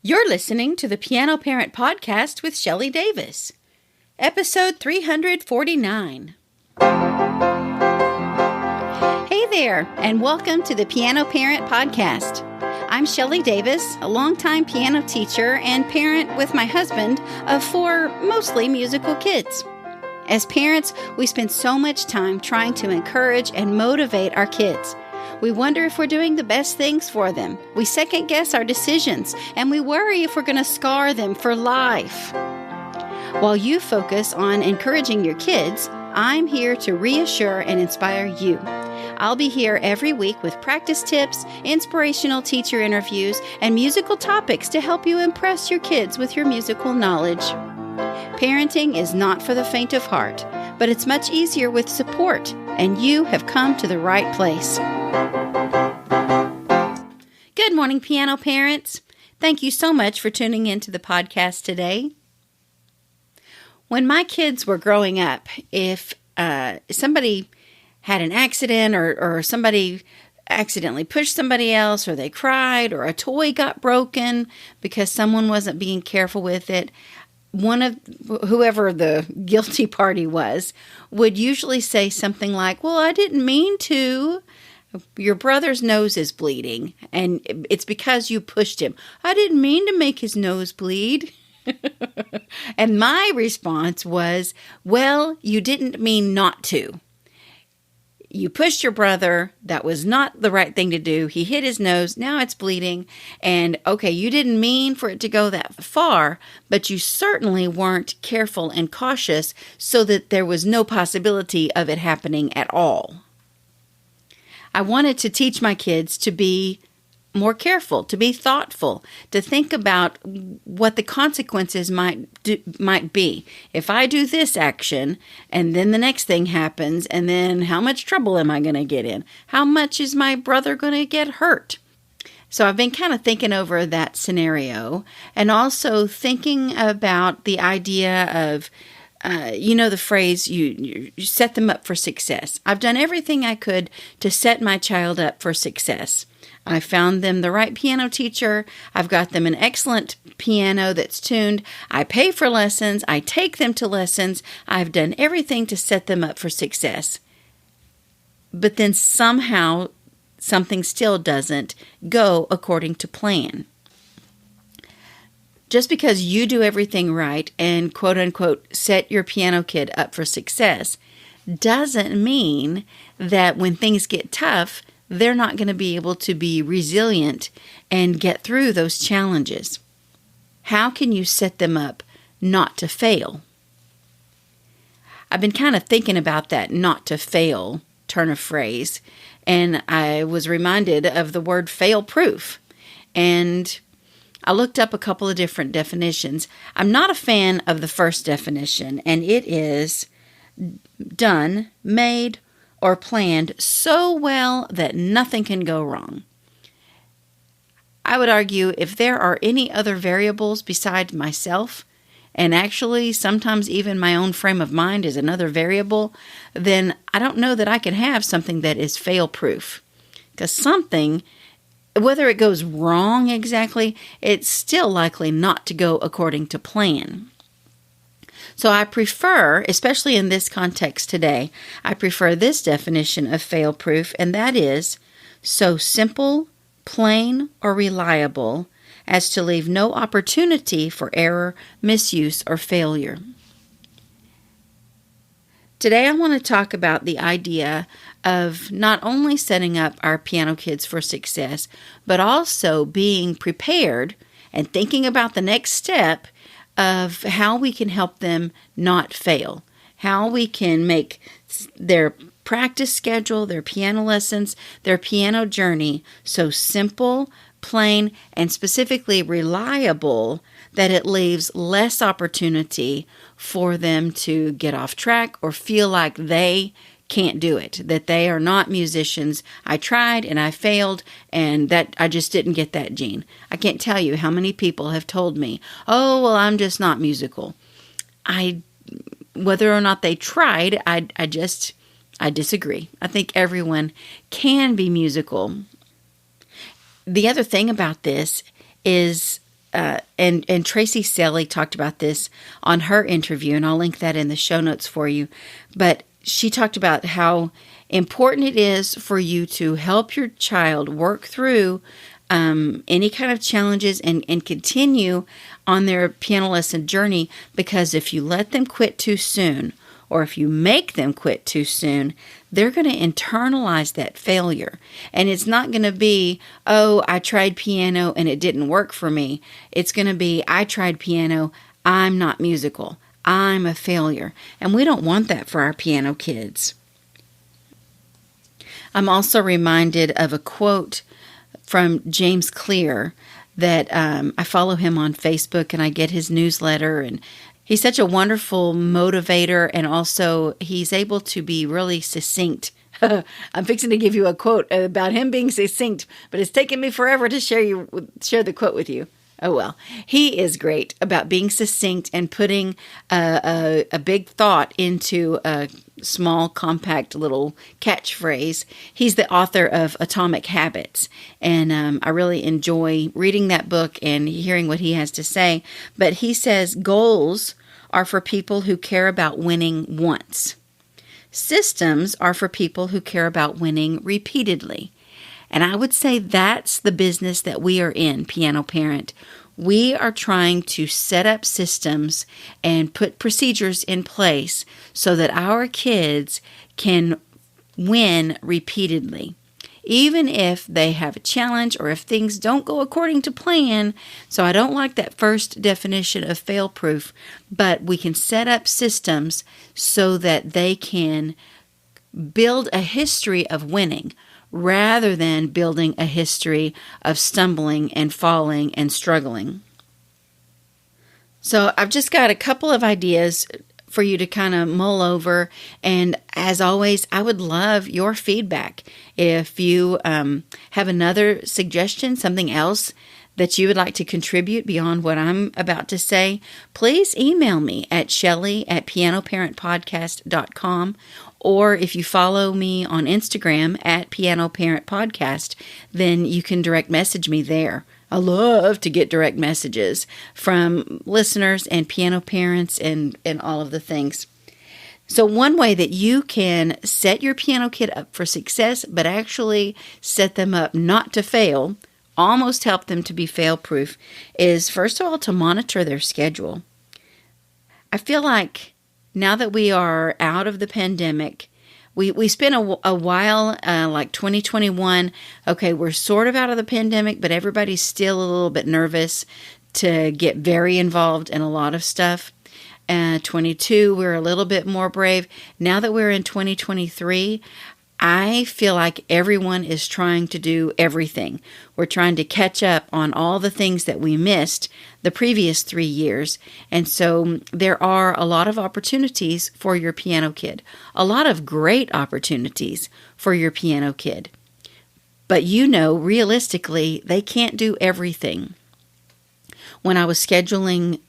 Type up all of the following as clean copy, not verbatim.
You're listening to the Piano Parent Podcast with Shelley Davis, episode 349. Hey there, and welcome to the Piano Parent Podcast. I'm Shelley Davis, a longtime piano teacher and parent with my husband of 4 mostly musical kids. As parents, we spend so much time trying to encourage and motivate our kids. We wonder if we're doing the best things for them. We second guess our decisions, and we worry if we're going to scar them for life. While you focus on encouraging your kids, I'm here to reassure and inspire you. I'll be here every week with practice tips, inspirational teacher interviews, and musical topics to help you impress your kids with your musical knowledge. Parenting is not for the faint of heart, but it's much easier with support, and you have come to the right place. Good morning, piano parents. Thank you so much for tuning into the podcast today. When my kids were growing up, if somebody had an accident or somebody accidentally pushed somebody else, or they cried, or a toy got broken because someone wasn't being careful with it, one of whoever the guilty party was would usually say something like, "Well, I didn't mean to. Your brother's nose is bleeding, and it's because you pushed him. I didn't mean to make his nose bleed." And my response was, "Well, you didn't mean not to. You pushed your brother. That was not the right thing to do. He hit his nose. Now it's bleeding. And okay, you didn't mean for it to go that far, but you certainly weren't careful and cautious so that there was no possibility of it happening at all." I wanted to teach my kids to be more careful, to be thoughtful, to think about what the consequences might be. If I do this action and then the next thing happens, and then how much trouble am I going to get in? How much is my brother going to get hurt? So I've been kind of thinking over that scenario, and also thinking about the idea of the phrase, you set them up for success. I've done everything I could to set my child up for success. I found them the right piano teacher. I've got them an excellent piano that's tuned. I pay for lessons. I take them to lessons. I've done everything to set them up for success. But then somehow something still doesn't go according to plan. Just because you do everything right and quote-unquote set your piano kid up for success doesn't mean that when things get tough, they're not going to be able to be resilient and get through those challenges. How can you set them up not to fail? I've been kind of thinking about that not to fail turn of phrase, and I was reminded of the word fail-proof. And I looked up a couple of different definitions. I'm not a fan of the first definition, and it is done, made, or planned so well that nothing can go wrong. I would argue if there are any other variables besides myself, and actually sometimes even my own frame of mind is another variable, then I don't know that I can have something that is fail-proof. Because something, whether it goes wrong exactly, it's still likely not to go according to plan. So I prefer, especially in this context today, I prefer this definition of fail-proof, and that is so simple, plain, or reliable as to leave no opportunity for error, misuse, or failure. Today I want to talk about the idea of not only setting up our piano kids for success, but also being prepared and thinking about the next step of how we can help them not fail, how we can make their practice schedule, their piano lessons, their piano journey so simple, plain, and specifically reliable that it leaves less opportunity for them to get off track or feel like they can't do it, that they are not musicians. I tried and I failed, and that I just didn't get that gene. I can't tell you how many people have told me, "Oh, well, I'm just not musical." Whether or not they tried, I disagree. I think everyone can be musical. The other thing about this is and Tracy Selly talked about this on her interview, and I'll link that in the show notes for you. But she talked about how important it is for you to help your child work through any kind of challenges and continue on their piano lesson journey, because if you let them quit too soon, or if you make them quit too soon, they're going to internalize that failure. And it's not going to be, oh, I tried piano and it didn't work for me. It's going to be, I tried piano, I'm not musical. I'm a failure. And we don't want that for our piano kids. I'm also reminded of a quote from James Clear that I follow him on Facebook and I get his newsletter, and he's such a wonderful motivator, and also he's able to be really succinct. I'm fixing to give you a quote about him being succinct, but it's taken me forever to share the quote with you. Oh, well, he is great about being succinct and putting a big thought into a small, compact little catchphrase. He's the author of Atomic Habits, and I really enjoy reading that book and hearing what he has to say. But he says goals are for people who care about winning once. Systems are for people who care about winning repeatedly. And I would say that's the business that we are in, Piano Parent. We are trying to set up systems and put procedures in place so that our kids can win repeatedly, even if they have a challenge or if things don't go according to plan. So I don't like that first definition of fail-proof, but we can set up systems so that they can build a history of winning, rather than building a history of stumbling and falling and struggling. So I've just got a couple of ideas for you to kind of mull over. And as always, I would love your feedback. If you have another suggestion, something else that you would like to contribute beyond what I'm about to say, please email me at Shelley@pianoparentpodcast.com. Or if you follow me on Instagram at Piano Parent Podcast, then you can direct message me there. I love to get direct messages from listeners and piano parents and all of the things. So one way that you can set your piano kid up for success, but actually set them up not to fail, almost help them to be fail-proof, is first of all to monitor their schedule. I feel like now that we are out of the pandemic, we spent a while, like 2021, okay, we're sort of out of the pandemic, but everybody's still a little bit nervous to get very involved in a lot of stuff. 22, we're a little bit more brave. Now that we're in 2023, I feel like everyone is trying to do everything. We're trying to catch up on all the things that we missed the previous 3 years. And so there are a lot of opportunities for your piano kid, a lot of great opportunities for your piano kid. But realistically, they can't do everything. When I was scheduling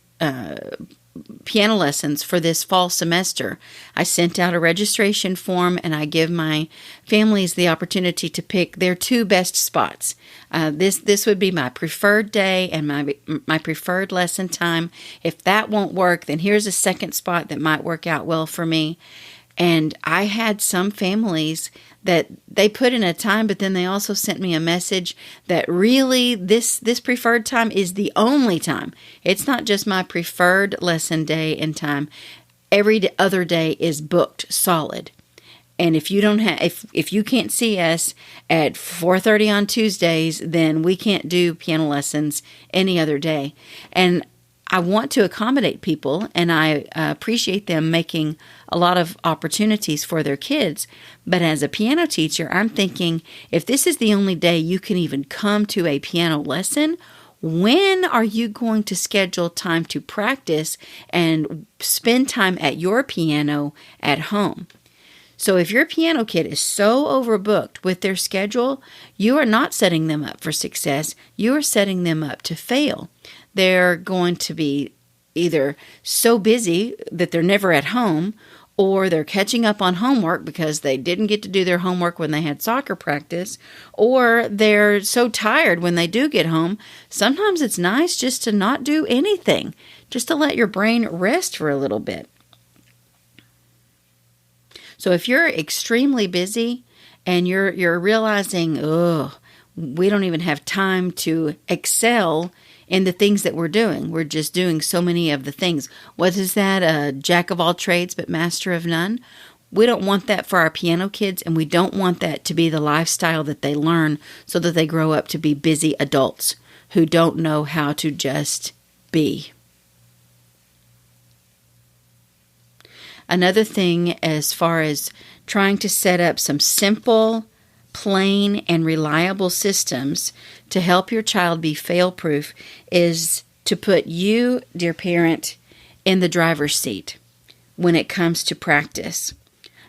piano lessons for this fall semester, I sent out a registration form and I give my families the opportunity to pick their 2 best spots. This would be my preferred day and my preferred lesson time. If that won't work, then here's a second spot that might work out well for me. And I had some families that they put in a time, but then they also sent me a message that really this preferred time is the only time. It's not just my preferred lesson day and time. Every other day is booked solid. And if you don't have, if you can't see us at 4:30 on Tuesdays, then we can't do piano lessons any other day. And I want to accommodate people, and I appreciate them making a lot of opportunities for their kids. But as a piano teacher, I'm thinking, if this is the only day you can even come to a piano lesson, when are you going to schedule time to practice and spend time at your piano at home? So if your piano kid is so overbooked with their schedule, you are not setting them up for success. You are setting them up to fail. They're going to be either so busy that they're never at home, or they're catching up on homework because they didn't get to do their homework when they had soccer practice, or they're so tired when they do get home. Sometimes it's nice just to not do anything, just to let your brain rest for a little bit. So if you're extremely busy and you're realizing, we don't even have time to excel in the things that we're doing. We're just doing so many of the things. What is that? A jack of all trades, but master of none? We don't want that for our piano kids, and we don't want that to be the lifestyle that they learn so that they grow up to be busy adults who don't know how to just be. Another thing, as far as trying to set up some simple, plain, and reliable systems to help your child be fail-proof, is to put you, dear parent, in the driver's seat when it comes to practice.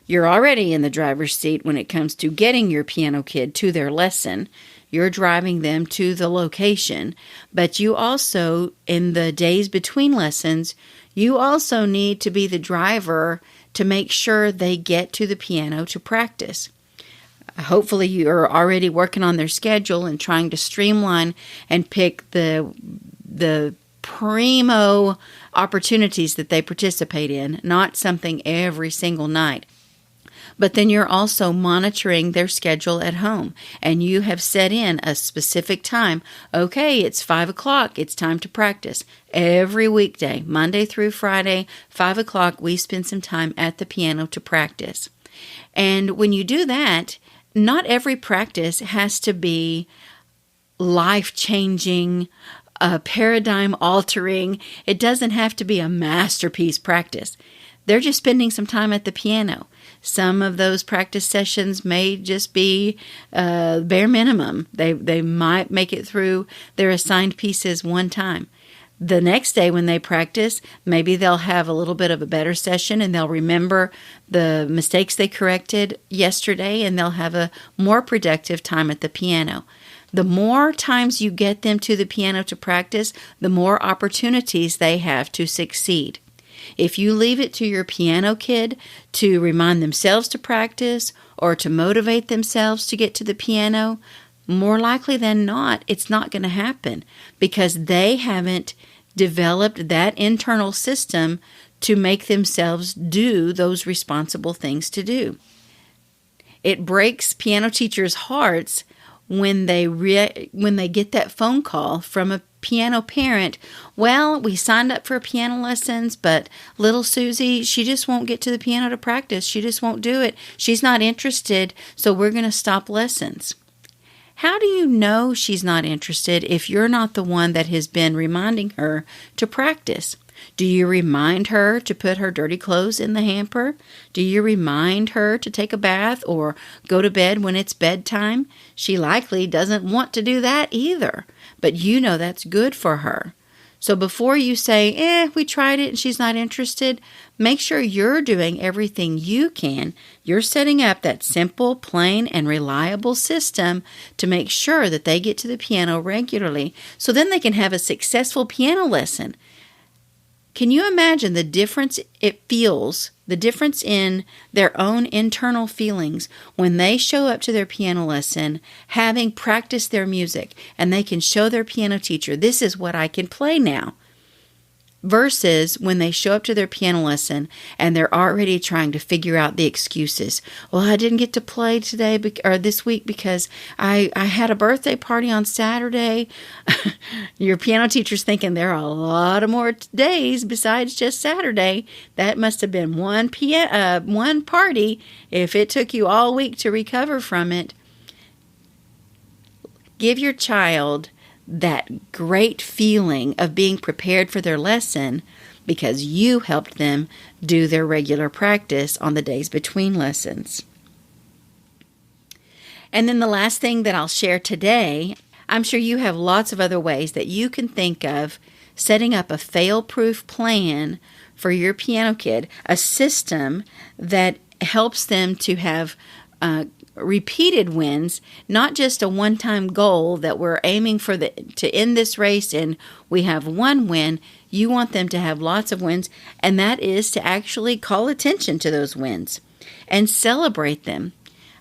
You're already in the driver's seat when it comes to getting your piano kid to their lesson. You're driving them to the location, but you also, in the days between lessons, you also need to be the driver to make sure they get to the piano to practice. Hopefully you're already working on their schedule and trying to streamline and pick the primo opportunities that they participate in, not something every single night. But then you're also monitoring their schedule at home, and you have set in a specific time. Okay, it's 5 o'clock. It's time to practice. Every weekday, Monday through Friday, 5 o'clock, we spend some time at the piano to practice. And when you do that, not every practice has to be life-changing, paradigm-altering. It doesn't have to be a masterpiece practice. They're just spending some time at the piano. Some of those practice sessions may just be bare minimum. They might make it through their assigned pieces one time. The next day when they practice, maybe they'll have a little bit of a better session and they'll remember the mistakes they corrected yesterday, and they'll have a more productive time at the piano. The more times you get them to the piano to practice, the more opportunities they have to succeed. If you leave it to your piano kid to remind themselves to practice or to motivate themselves to get to the piano, more likely than not, it's not going to happen because they haven't developed that internal system to make themselves do those responsible things to do. It breaks piano teachers' hearts when they get that phone call from a piano parent. Well, we signed up for piano lessons, but little Susie, she just won't get to the piano to practice. She just won't do it. She's not interested, so we're going to stop lessons. How do you know she's not interested if you're not the one that has been reminding her to practice? Do you remind her to put her dirty clothes in the hamper? Do you remind her to take a bath or go to bed when it's bedtime? She likely doesn't want to do that either, but you know that's good for her. So before you say, we tried it and she's not interested, make sure you're doing everything you can. You're setting up that simple, plain, and reliable system to make sure that they get to the piano regularly so then they can have a successful piano lesson. Can you imagine the difference it feels, the difference in their own internal feelings when they show up to their piano lesson having practiced their music and they can show their piano teacher, this is what I can play now, versus when they show up to their piano lesson and they're already trying to figure out the excuses. Well, I didn't get to play today or this week because I had a birthday party on Saturday. Your piano teacher's thinking there are a lot of more days besides just Saturday. That must have been one party if it took you all week to recover from it. Give your child that great feeling of being prepared for their lesson because you helped them do their regular practice on the days between lessons. And then the last thing that I'll share today, I'm sure you have lots of other ways that you can think of setting up a fail-proof plan for your piano kid, a system that helps them to have repeated wins, not just a one-time goal that we're aiming for to end this race and we have one win. You want them to have lots of wins, and that is to actually call attention to those wins and celebrate them.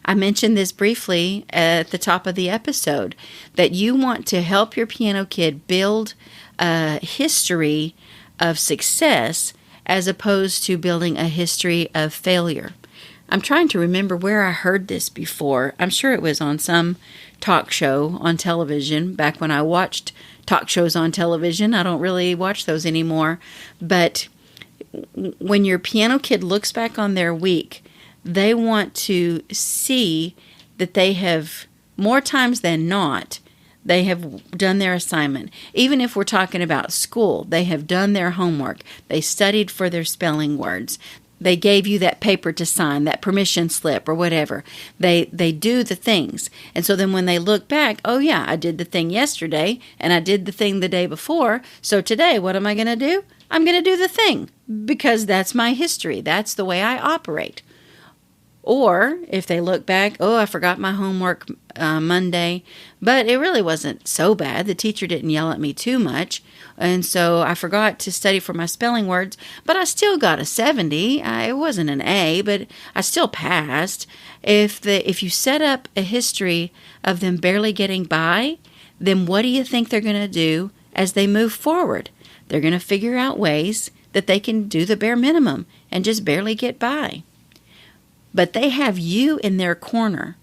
I mentioned this briefly at the top of the episode, that you want to help your piano kid build a history of success as opposed to building a history of failure. I'm trying to remember where I heard this before. I'm sure it was on some talk show on television back when I watched talk shows on television. I don't really watch those anymore. But when your piano kid looks back on their week, they want to see that they have, more times than not, they have done their assignment. Even if we're talking about school, they have done their homework. They studied for their spelling words. They gave you that paper to sign, that permission slip or whatever. They do the things. And so then when they look back, oh yeah, I did the thing yesterday and I did the thing the day before. So today, what am I going to do? I'm going to do the thing because that's my history. That's the way I operate. Or if they look back, oh, I forgot my homework Monday, but it really wasn't so bad. The teacher didn't yell at me too much. And so I forgot to study for my spelling words, but I still got a 70. It wasn't an A, but I still passed. If you set up a history of them barely getting by, then what do you think they're going to do as they move forward? They're going to figure out ways that they can do the bare minimum and just barely get by. But they have you in their corner.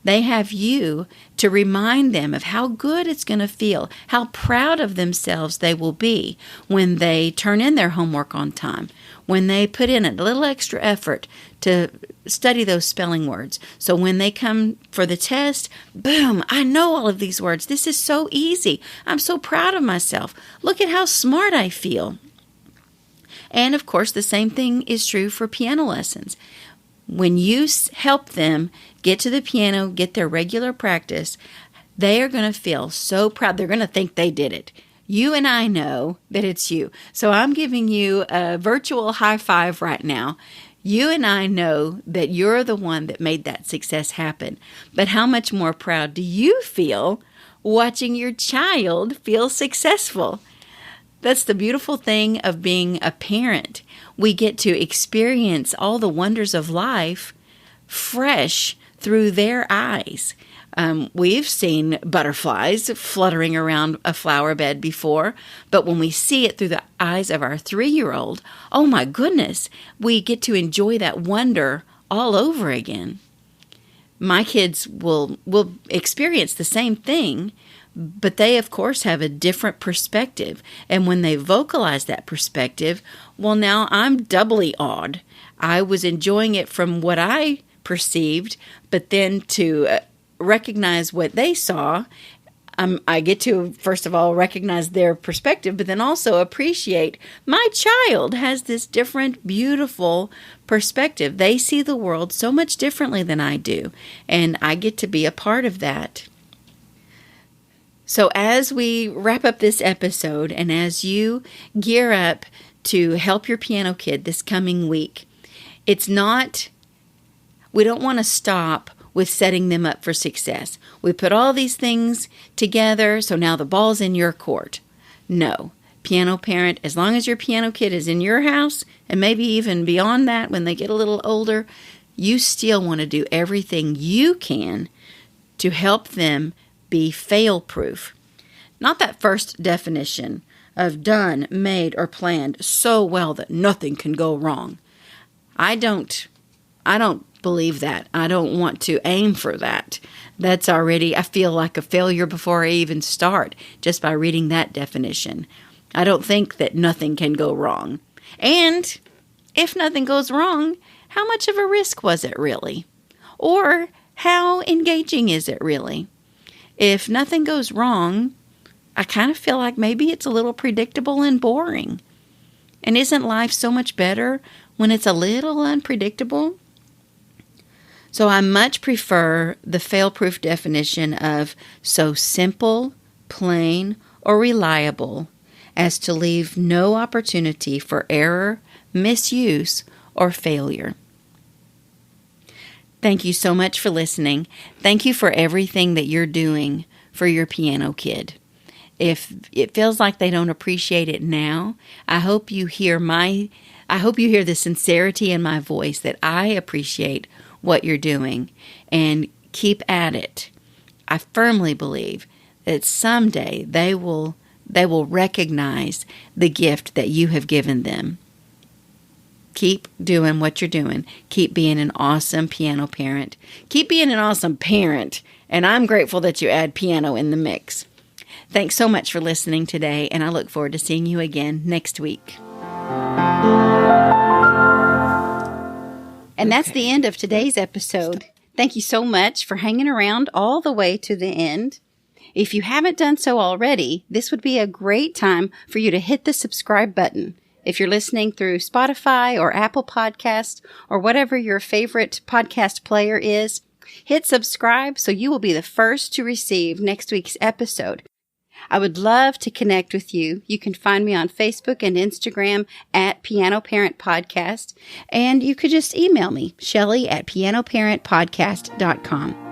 They have you to remind them of how good it's going to feel, how proud of themselves they will be when they turn in their homework on time, when they put in a little extra effort to study those spelling words. So when they come for the test, boom, I know all of these words. This is so easy. I'm so proud of myself. Look at how smart I feel. And of course, the same thing is true for piano lessons. When you help them get to the piano, get their regular practice, they are going to feel so proud. They're going to think they did it. You and I know that it's you. So I'm giving you a virtual high five right now. You and I know that you're the one that made that success happen. But how much more proud do you feel watching your child feel successful? That's the beautiful thing of being a parent. We get to experience all the wonders of life fresh through their eyes. We've seen butterflies fluttering around a flower bed before, but when we see it through the eyes of our 3-year-old, oh my goodness, we get to enjoy that wonder all over again. My kids will experience the same thing, but they, of course, have a different perspective. And when they vocalize that perspective, well, now I'm doubly awed. I was enjoying it from what I perceived, but then to recognize what they saw, I get to, first of all, recognize their perspective, but then also appreciate my child has this different, beautiful perspective. They see the world so much differently than I do, and I get to be a part of that. So as we wrap up this episode and as you gear up to help your piano kid this coming week, we don't want to stop with setting them up for success. We put all these things together, so now the ball's in your court. No. Piano parent, as long as your piano kid is in your house, and maybe even beyond that when they get a little older, you still want to do everything you can to help them be fail-proof. Not that first definition of done, made, or planned so well that nothing can go wrong. I don't believe that. I don't want to aim for that. That's already, I feel like a failure before I even start, just by reading that definition. I don't think that nothing can go wrong. And if nothing goes wrong, how much of a risk was it really? Or how engaging is it really? If nothing goes wrong, I kind of feel like maybe it's a little predictable and boring. And isn't life so much better when it's a little unpredictable? So I much prefer the fail-proof definition of so simple, plain, or reliable as to leave no opportunity for error, misuse, or failure. Thank you so much for listening. Thank you for everything that you're doing for your piano kid. If it feels like they don't appreciate it now, I hope you hear the sincerity in my voice that I appreciate what you're doing, and keep at it. I firmly believe that someday they will recognize the gift that you have given them. Keep doing what you're doing. Keep being an awesome piano parent. Keep being an awesome parent. And I'm grateful that you add piano in the mix. Thanks so much for listening today, and I look forward to seeing you again next week. And that's the end of today's episode. Thank you so much for hanging around all the way to the end. If you haven't done so already, this would be a great time for you to hit the subscribe button. If you're listening through Spotify or Apple Podcasts or whatever your favorite podcast player is, hit subscribe so you will be the first to receive next week's episode. I would love to connect with you. You can find me on Facebook and Instagram at Piano Parent Podcast, and you could just email me, Shelley@pianoparentpodcast.com.